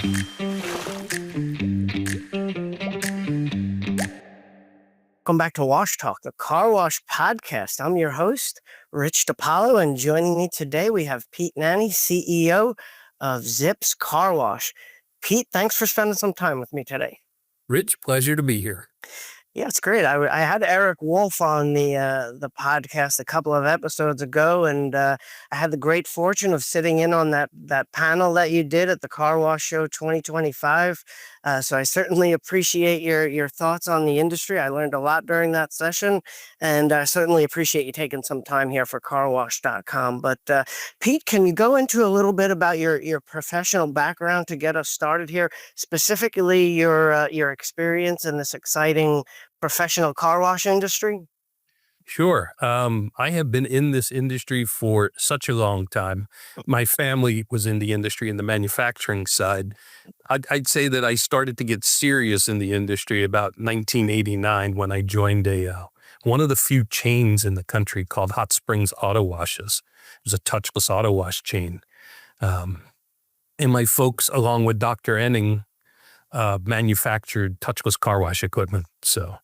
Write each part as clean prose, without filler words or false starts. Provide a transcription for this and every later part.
Welcome back to Wash Talk, the Carwash Podcast. I'm your host, Rich DiPaolo, and joining me today we have Pete Nani, CEO of ZIPS Carwash. Pete, thanks for spending some time with me today. Rich, pleasure to be here. Yeah, it's great. I had Eric Wolf on the podcast a couple of episodes ago, and I had the great fortune of sitting in on that panel that you did at the Car Wash Show 2025. So I certainly appreciate your thoughts on the industry. I learned a lot during that session, and I certainly appreciate you taking some time here for carwash.com. But Pete, can you go into a little bit about your professional background to get us started here, specifically your experience in this exciting professional car wash industry? Sure. I have been in this industry for such a long time. My family was in the industry in the manufacturing side. I'd say that I started to get serious in the industry about 1989 when I joined one of the few chains in the country called Hot Springs Auto Washes. It was a touchless auto wash chain. And my folks, along with Dr. Enning, manufactured touchless car wash equipment. So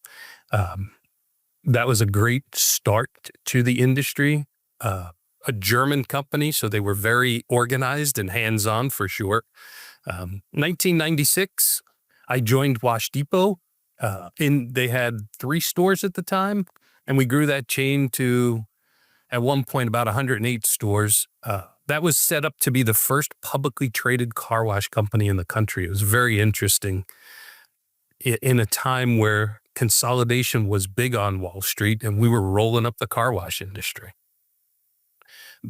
that was a great start to the industry. A German company, so they were very organized and hands-on for sure. 1996, I joined Wash Depot. They had 3 stores at the time, and we grew that chain to, at one point, about 108 stores. That was set up to be the first publicly traded car wash company in the country. It was very interesting in a time where consolidation was big on Wall Street and we were rolling up the car wash industry.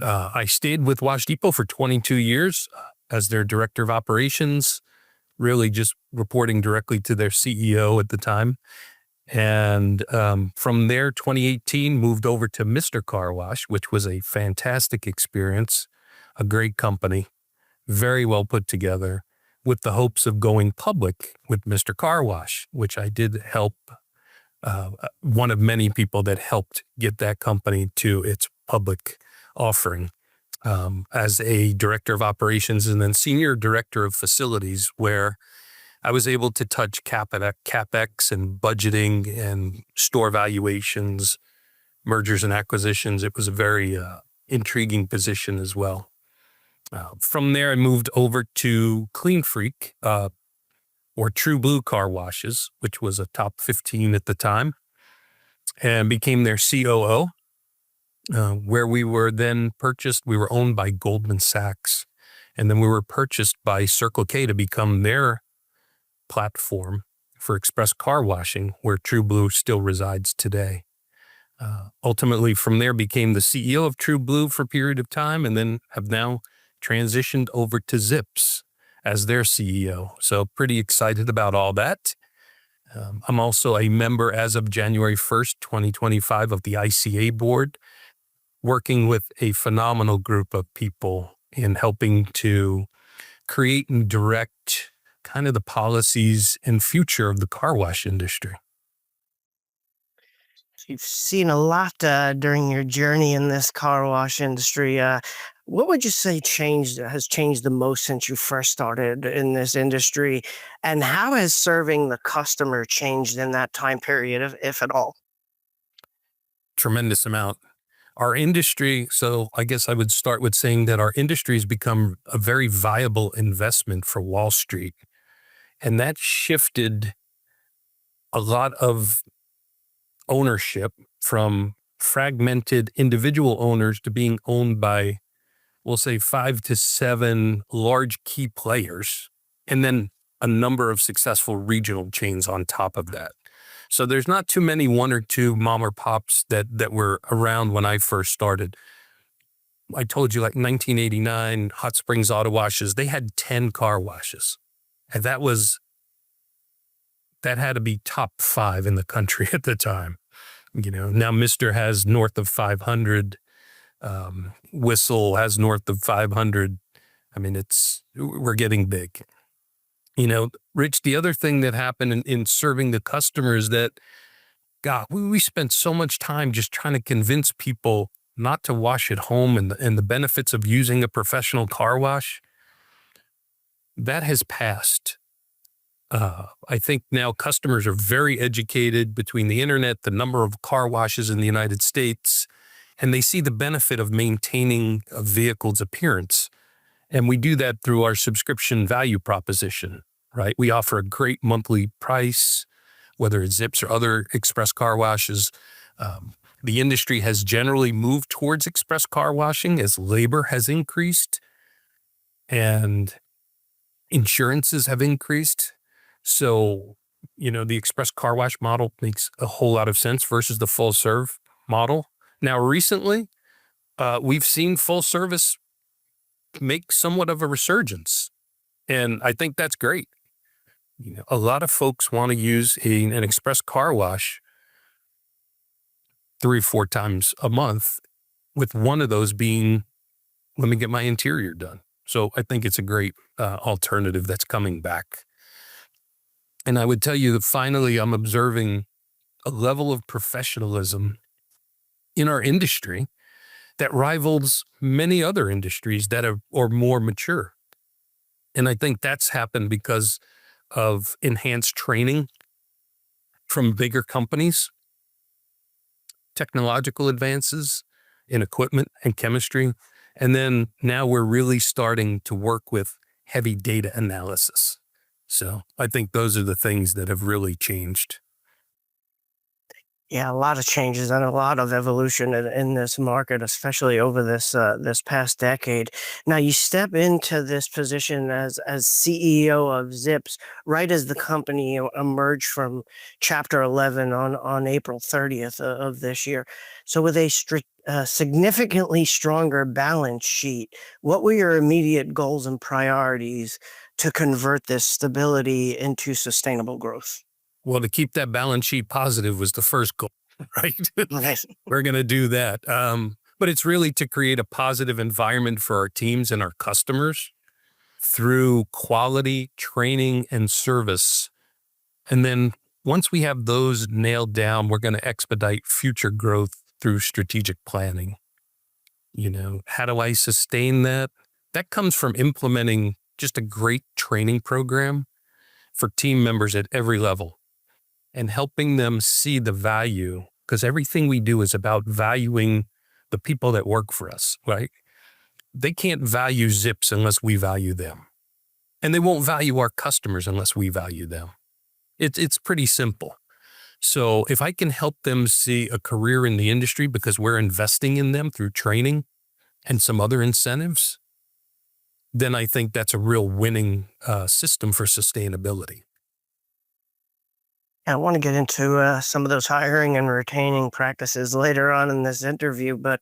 I stayed with Wash Depot for 22 years as their director of operations, really just reporting directly to their CEO at the time. And from there, 2018, moved over to Mr. Car Wash, which was a fantastic experience. A great company, very well put together, with the hopes of going public with Mr. Car Wash, which I did help, one of many people that helped get that company to its public offering as a director of operations and then senior director of facilities, where I was able to touch CapEx and budgeting and store valuations, mergers and acquisitions. It was a very intriguing position as well. From there, I moved over to Clean Freak, or True Blue Car Washes, which was a top 15 at the time, and became their COO, where we were then purchased. We were owned by Goldman Sachs, and then we were purchased by Circle K to become their platform for express car washing, where True Blue still resides today. Ultimately, from there, became the CEO of True Blue for a period of time, and then have now transitioned over to ZIPS as their CEO. So pretty excited about all that. I'm also a member as of January 1st, 2025 of the ICA board, working with a phenomenal group of people in helping to create and direct kind of the policies and future of the car wash industry. You've seen a lot during your journey in this car wash industry. What would you say has changed the most since you first started in this industry? And how has serving the customer changed in that time period, if at all? Tremendous amount. Our industry, so I guess I would start with saying that our industry has become a very viable investment for Wall Street. And that shifted a lot of ownership from fragmented individual owners to being owned by, we'll say, 5 to 7 large key players, and then a number of successful regional chains on top of that. So there's not too many 1 or 2 mom or pops that were around when I first started. I told you, like 1989, Hot Springs Auto Washes, they had 10 car washes. And that had to be top 5 in the country at the time. You know, now Mr. has north of 500. Whistle has north of 500. I mean, we're getting big. You know, Rich, the other thing that happened in serving the customers that, God, we spent so much time just trying to convince people not to wash at home and the benefits of using a professional car wash. that has passed. I think now customers are very educated between the internet, the number of car washes in the United States, and they see the benefit of maintaining a vehicle's appearance. And we do that through our subscription value proposition, right? We offer a great monthly price, whether it's ZIPS or other express car washes. The industry has generally moved towards express car washing as labor has increased and insurances have increased. So, the express car wash model makes a whole lot of sense versus the full serve model. Now, recently, we've seen full service make somewhat of a resurgence, and I think that's great. A lot of folks want to use an express car wash 3 or 4 times a month, with one of those being, let me get my interior done. So I think it's a great alternative that's coming back. And I would tell you that finally I'm observing a level of professionalism in our industry that rivals many other industries that are more mature. And I think that's happened because of enhanced training from bigger companies, technological advances in equipment and chemistry. And then now we're really starting to work with heavy data analysis. So I think those are the things that have really changed. Yeah, a lot of changes and a lot of evolution in this market, especially over this past decade. Now, you step into this position as CEO of ZIPS right as the company emerged from Chapter 11 on April 30th of this year. So, with a significantly stronger balance sheet, what were your immediate goals and priorities to convert this stability into sustainable growth? Well, to keep that balance sheet positive was the first goal, right? Nice. We're going to do that. But it's really to create a positive environment for our teams and our customers through quality training and service. And then once we have those nailed down, we're going to expedite future growth through strategic planning. How do I sustain that? That comes from implementing just a great training program for team members at every level and helping them see the value, because everything we do is about valuing the people that work for us, right? They can't value ZIPS unless we value them. And they won't value our customers unless we value them. It's pretty simple. So if I can help them see a career in the industry because we're investing in them through training and some other incentives, then I think that's a real winning system for sustainability. I want to get into some of those hiring and retaining practices later on in this interview, but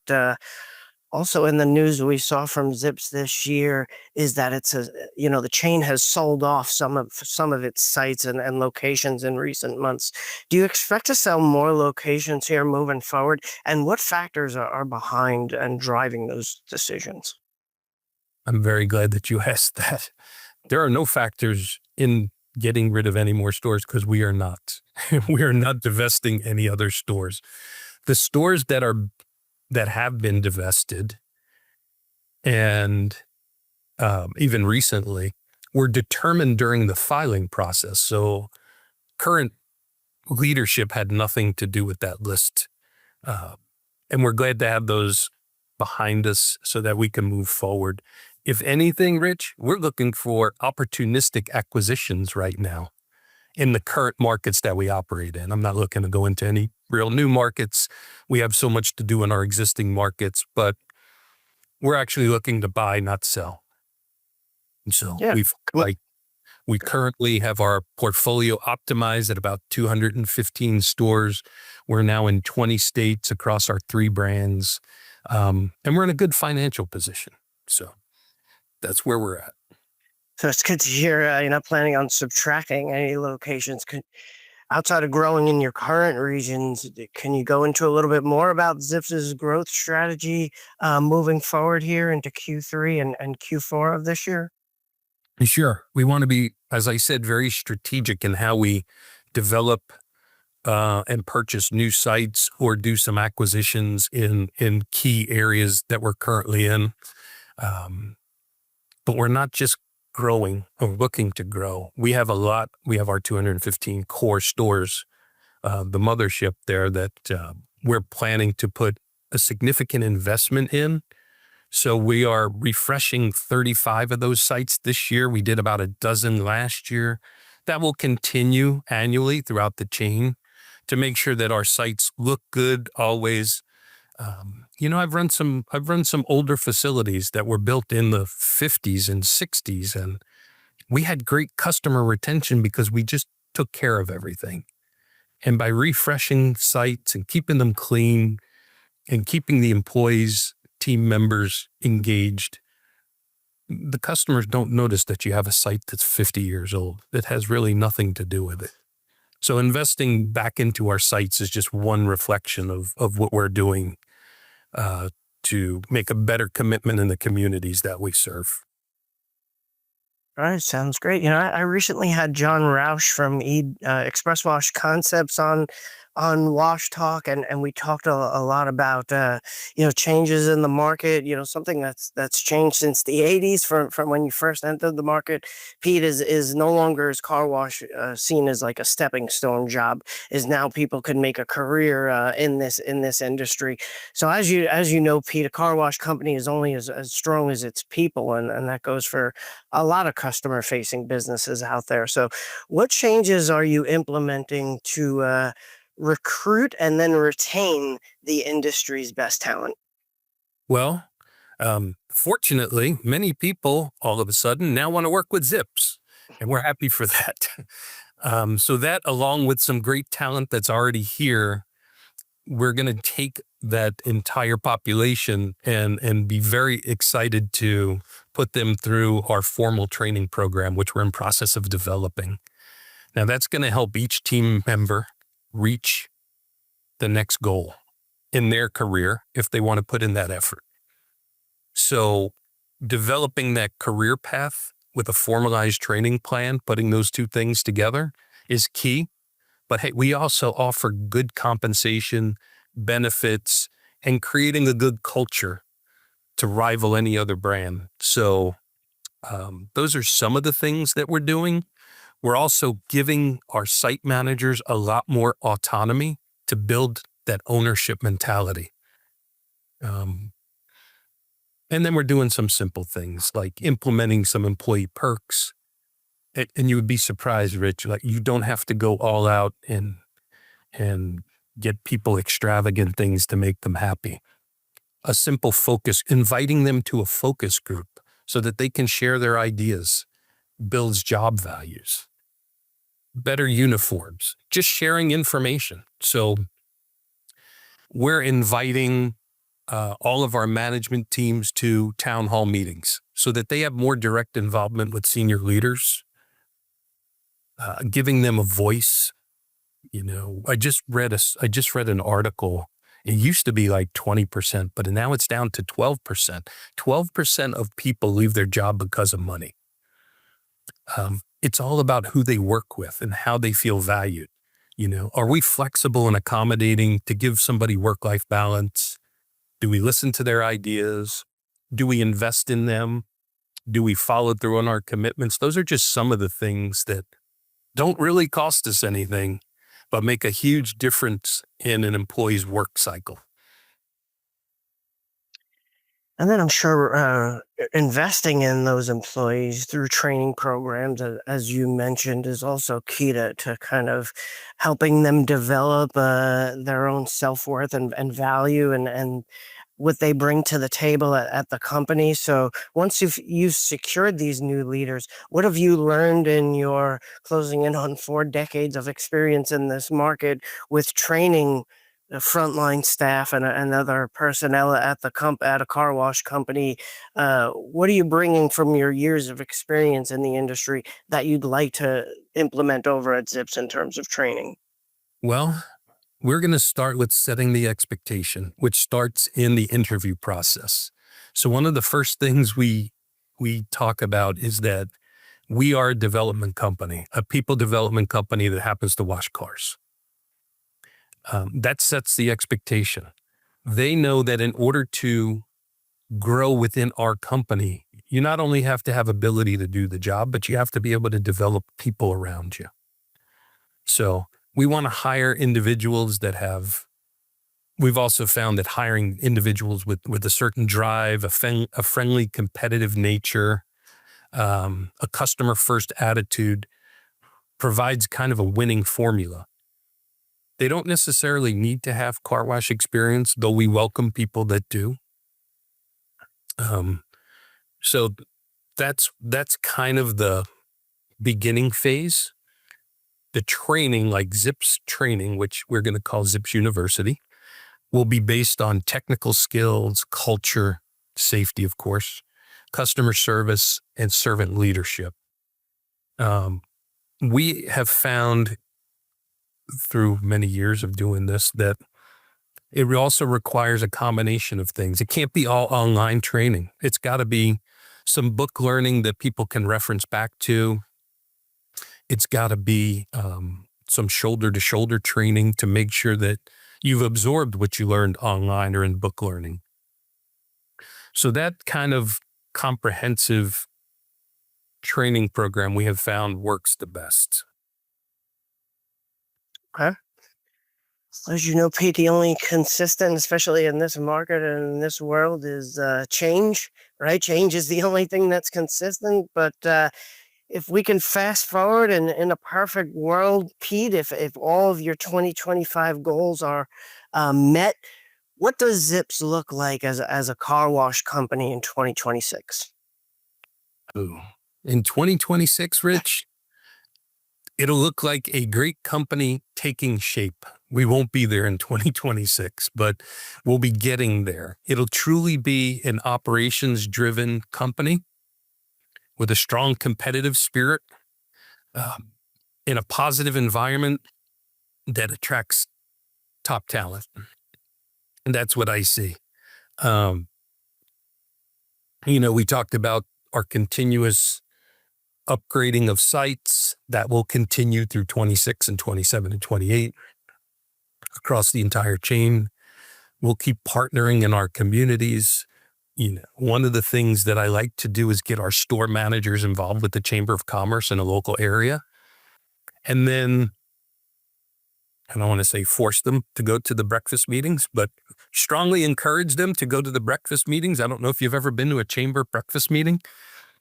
also in the news we saw from ZIPS this year is that the chain has sold off some of its sites and locations in recent months. Do you expect to sell more locations here moving forward? And what factors are behind and driving those decisions? I'm very glad that you asked that. There are no factors in getting rid of any more stores because we are not. We are not divesting any other stores. The stores that have been divested and even recently were determined during the filing process. So current leadership had nothing to do with that list. And we're glad to have those behind us so that we can move forward. If anything, Rich, we're looking for opportunistic acquisitions right now in the current markets that we operate in. I'm not looking to go into any real new markets. We have so much to do in our existing markets, but we're actually looking to buy, not sell. And so Yeah. we currently have our portfolio optimized at about 215 stores. We're now in 20 states across our 3 brands. And we're in a good financial position. So that's where we're at. So it's good to hear you're not planning on subtracting any locations. Outside of growing in your current regions, can you go into a little bit more about ZIPS's growth strategy moving forward here into Q3 and Q4 of this year? Sure. We want to be, as I said, very strategic in how we develop and purchase new sites or do some acquisitions in key areas that we're currently in. But we're not just growing or looking to grow. We have our 215 core stores, the mothership there that we're planning to put a significant investment in. So we are refreshing 35 of those sites this year. We did about a dozen last year. That will continue annually throughout the chain to make sure that our sites look good always. I've run some older facilities that were built in the 50s and 60s, and we had great customer retention because we just took care of everything. And by refreshing sites and keeping them clean and keeping the employees, team members engaged, the customers don't notice that you have a site that's 50 years old. It has really nothing to do with it. So investing back into our sites is just one reflection of what we're doing to make a better commitment in the communities that we serve. All right, sounds great. I recently had John Roush from Express Wash Concepts on Wash Talk, and we talked a lot about changes in the market. Something that's changed since the '80s from when you first entered the market. Pete, is no longer is car wash seen as like a stepping stone job. Is now people can make a career in this industry. So as you know, Pete, a car wash company is only as strong as its people, and that goes for a lot of customer facing businesses out there. So what changes are you implementing to recruit and then retain the industry's best talent? Well, fortunately, many people all of a sudden now want to work with ZIPS, and we're happy for that. So that, along with some great talent that's already here, we're going to take that entire population and be very excited to put them through our formal training program, which we're in process of developing. Now, that's going to help each team member reach the next goal in their career if they want to put in that effort. So developing that career path with a formalized training plan, putting those two things together is key. But hey, we also offer good compensation, benefits, and creating a good culture to rival any other brand. So those are some of the things that we're doing. We're also giving our site managers a lot more autonomy to build that ownership mentality. And then we're doing some simple things like implementing some employee perks. And you would be surprised, Rich, like you don't have to go all out and get people extravagant things to make them happy. A simple focus, inviting them to a focus group so that they can share their ideas, builds job values. Better uniforms, just sharing information. So we're inviting all of our management teams to town hall meetings so that they have more direct involvement with senior leaders, giving them a voice. I just read an article. It used to be like 20%, but now it's down to 12%. 12% of people leave their job because of money. It's all about who they work with and how they feel valued. Are we flexible and accommodating to give somebody work-life balance? Do we listen to their ideas? Do we invest in them? Do we follow through on our commitments? Those are just some of the things that don't really cost us anything, but make a huge difference in an employee's work cycle. And then I'm sure investing in those employees through training programs, as you mentioned, is also key to kind of helping them develop their own self-worth and value and what they bring to the table at the company. So once you've secured these new leaders, what have you learned in your closing in on 4 decades of experience in this market with training the frontline staff and other personnel at at a car wash company? What are you bringing from your years of experience in the industry that you'd like to implement over at ZIPS in terms of training? Well, we're going to start with setting the expectation, which starts in the interview process. So one of the first things we talk about is that we are a development company, a people development company that happens to wash cars. That sets the expectation. They know that in order to grow within our company, you not only have to have ability to do the job, but you have to be able to develop people around you. So we want to hire individuals that have, we've also found that hiring individuals with a certain drive, a friendly, competitive nature, a customer first attitude provides kind of a winning formula. They don't necessarily need to have car wash experience, though we welcome people that do. So that's kind of the beginning phase. The training, like ZIPS training, which we're going to call ZIPS University, will be based on technical skills, culture, safety, of course, customer service, and servant leadership. We have found through many years of doing this that it also requires a combination of things. It can't be all online training. It's got to be some book learning that people can reference back to. It's got to be some shoulder-to-shoulder training to make sure that you've absorbed what you learned online or in book learning. So that kind of comprehensive training program we have found works the best. Okay. As you know, Pete, the only consistent, especially in this market and in this world, is change, right? Change is the only thing that's consistent. But if we can fast forward in a perfect world, Pete, if all of your 2025 goals are met, what does ZIPS look like as a car wash company in 2026? Ooh. In 2026, Rich, it'll look like a great company taking shape. We won't be there in 2026, but we'll be getting there. It'll truly be an operations-driven company with a strong competitive spirit, in a positive environment that attracts top talent. And that's what I see. We talked about our continuous upgrading of sites that will continue through 26 and 27 and 28 across the entire chain. We'll keep partnering in our communities. One of the things that I like to do is get our store managers involved with the Chamber of Commerce in a local area. And then, I don't want to say force them to go to the breakfast meetings, but strongly encourage them to go to the breakfast meetings. I don't know if you've ever been to a chamber breakfast meeting.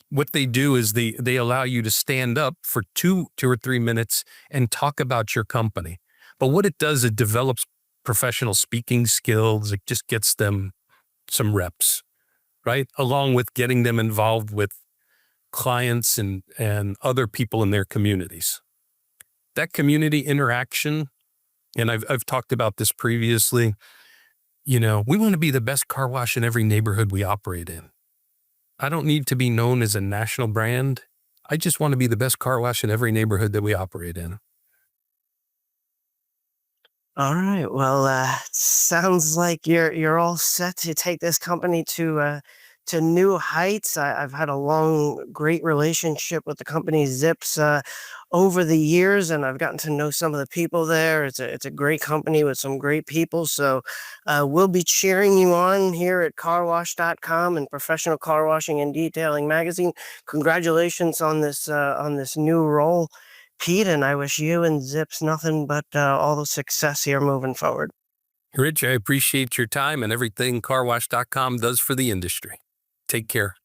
What they do is they allow you to stand up for two or 3 minutes and talk about your company. But what it does, it develops professional speaking skills. It just gets them some reps, right? Along with getting them involved with clients and other people in their communities. That community interaction, and I've talked about this previously, we want to be the best car wash in every neighborhood we operate in. I don't need to be known as a national brand. I just want to be the best car wash in every neighborhood that we operate in. All right. Well, sounds like you're all set to take this company to new heights. I've had a long, great relationship with the company ZIPS over the years, and I've gotten to know some of the people there. It's a great company with some great people. So we'll be cheering you on here at Carwash.com and Professional Car Washing and Detailing Magazine. Congratulations on this new role, Pete, and I wish you and ZIPS nothing but all the success here moving forward. Rich, I appreciate your time and everything Carwash.com does for the industry. Take care.